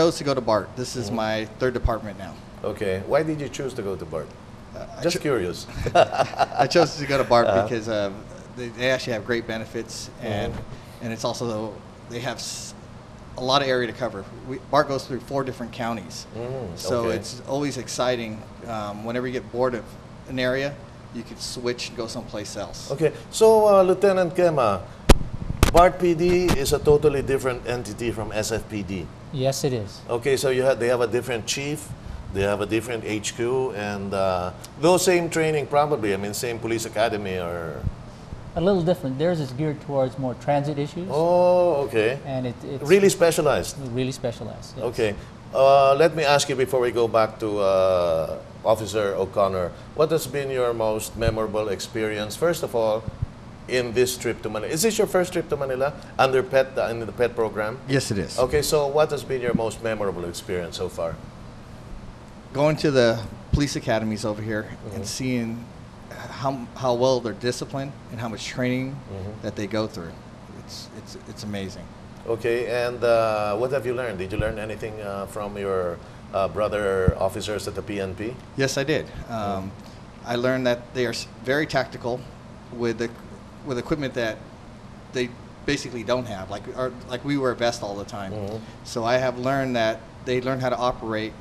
chose to go to BART. This is my third department now. Okay. Why did you choose to go to BART? Just curious. I chose to go to BART because they actually have great benefits, and it's also, they have a lot of area to cover. BART goes through 4 different counties, so it's always exciting. Whenever you get bored of an area, you could switch and go someplace else. Okay, so Lieutenant Kema, BARTPD is a totally different entity from SFPD. Yes, it is. Okay, so they have a different chief, they have a different HQ, and though same training probably, I mean same police academy or... A little different. Theirs is geared towards more transit issues. Oh, okay. And it's really specialized. Really specialized. Yes. Okay. Let me ask you before we go back to Officer O'Connor, what has been your most memorable experience, first of all, in this trip to Manila? Is this your first trip to Manila under PET, in the PET program? Yes, it is. Okay, so what has been your most memorable experience so far? Going to the police academies over here and seeing how well they're disciplined and how much training that they go through. It's amazing. Okay, and what have you learned? Did you learn anything from your brother officers at the PNP? Yes, I did. I learned that they are very tactical with equipment that they basically don't have. Like we wear a vest all the time. So I have learned that they learn how to operate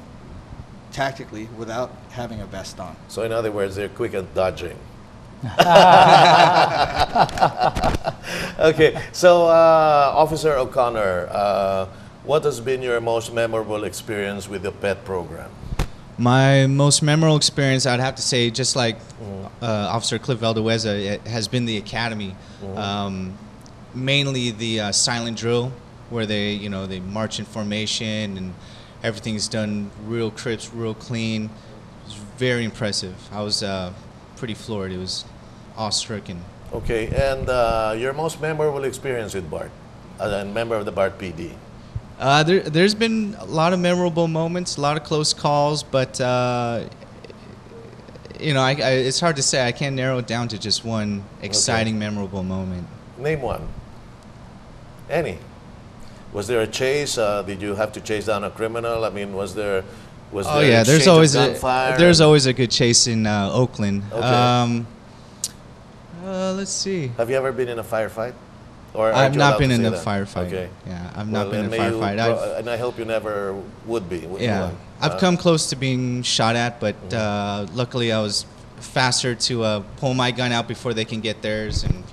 tactically without having a vest on. So in other words, they're quick at dodging. Okay, so Officer O'Connor, what has been your most memorable experience with the PET program? My most memorable experience, I'd have to say, just like Officer Cliff Valdeheuza, it has been the academy. Mainly the silent drill, where they march in formation and everything's done real crisp, real clean. It was very impressive. I was pretty floored. It was awe-stricken. Okay, and your most memorable experience with BART, as a member of the BARTPD? There's been a lot of memorable moments, a lot of close calls, but it's hard to say. I can't narrow it down to just one exciting, memorable moment. Name one. Any. Was there a chase? Did you have to chase down a criminal? I mean, was there? Oh yeah, there's always a good chase in Oakland. Okay. Let's see. Have you ever been in a firefight? Or I've not been in a firefight. Okay. Yeah, I've not been in a firefight. And I hope you never would be. Yeah, I've come close to being shot at, but luckily I was faster to pull my gun out before they can get theirs, and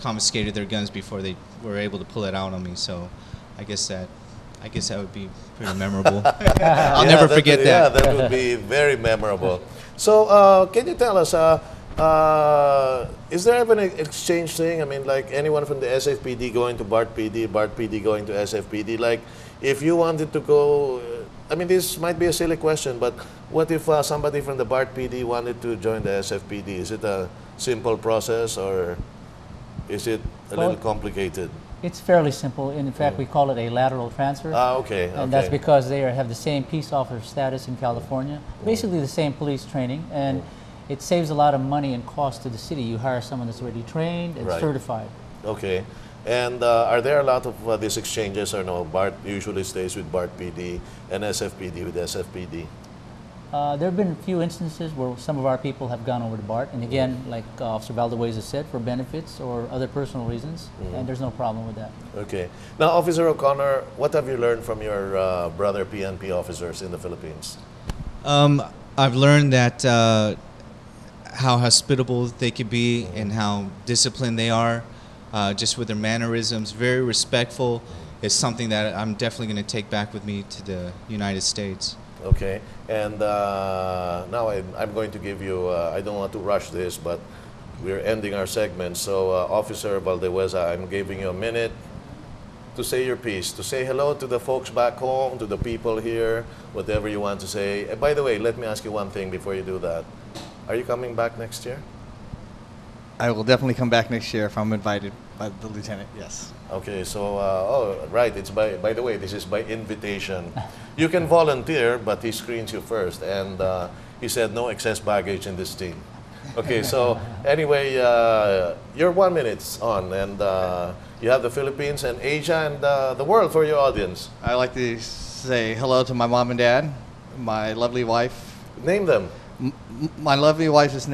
confiscated their guns before they were able to pull it out on me. So I guess that would be pretty memorable. I'll never forget that. Yeah, that would be very memorable. So can you tell us, is there ever an exchange thing? I mean, like anyone from the SFPD going to BARTPD, BARTPD going to SFPD? Like, if you wanted to go, I mean, this might be a silly question, but what if somebody from the BARTPD wanted to join the SFPD? Is it a simple process, or is it a little complicated? It's fairly simple. In fact, we call it a lateral transfer. Okay. And that's because they have the same peace officer status in California, basically the same police training, and it saves a lot of money and cost to the city. You hire someone that's already trained and certified. Okay. And are there a lot of these exchanges, or no? BART usually stays with BARTPD and SFPD with SFPD? There have been a few instances where some of our people have gone over to BART, and again, like Officer Valdeheuza said, for benefits or other personal reasons, and there's no problem with that. Okay. Now, Officer O'Connor, what have you learned from your brother PNP officers in the Philippines? I've learned that how hospitable they could be and how disciplined they are, just with their mannerisms, very respectful, is something that I'm definitely going to take back with me to the United States. Okay, and now I'm going to give you, I don't want to rush this, but we're ending our segment. So Officer Valdeheuza, I'm giving you a minute to say your piece, to say hello to the folks back home, to the people here, whatever you want to say. And by the way, let me ask you one thing before you do that. Are you coming back next year? I will definitely come back next year if I'm invited by the lieutenant, yes. Okay, so, oh, right, it's by the way, this is by invitation. You can volunteer, but he screens you first, and he said no excess baggage in this team. Okay, so anyway, you're 1 minute on, and you have the Philippines and Asia and the world for your audience. I'd like to say hello to my mom and dad, my lovely wife. Name them. My lovely wife is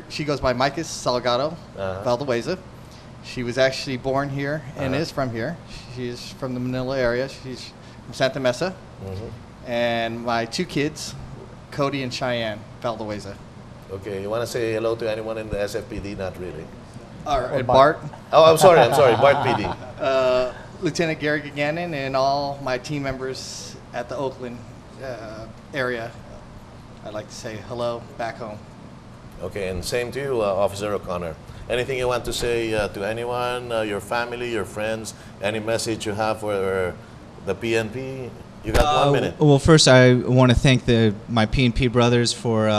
she goes by Micas Salgado Valdehueza. She was actually born here and is from here. She's from the Manila area. She's from Santa Mesa. And my 2 kids, Cody and Cheyenne Valdehueza. Okay, you want to say hello to anyone in the SFPD? Not really. Or Bart. Oh, I'm sorry, BARTPD. Lieutenant Gerry Gaganin and all my team members at the Oakland area. I'd like to say hello back home. Okay, and same to you, Officer O'Connor. Anything you want to say to anyone, your family, your friends, any message you have for the PNP? You got 1 minute. Well, first I want to thank my PNP brothers for,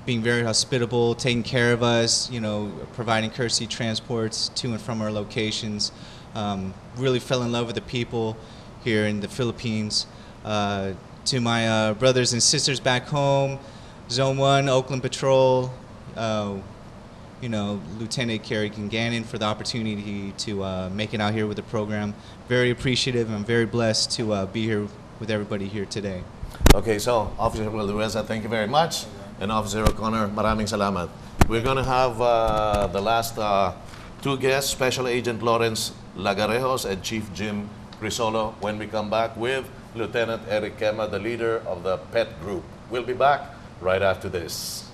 being very hospitable, taking care of us, providing courtesy transports to and from our locations. Really fell in love with the people here in the Philippines. To my brothers and sisters back home, Zone 1, Oakland Patrol, Lieutenant Gerry Gaganin for the opportunity to make it out here with the program. Very appreciative and very blessed to be here with everybody here today. Okay, so Officer Valdehueza, thank you very much. And Officer O'Connor, maraming salamat. We're going to have the last 2 guests, Special Agent Lawrence Lagarejos and Chief Jim Crisolo, when we come back with Lieutenant Eric Kema, the leader of the P.E.T group. We'll be back right after this.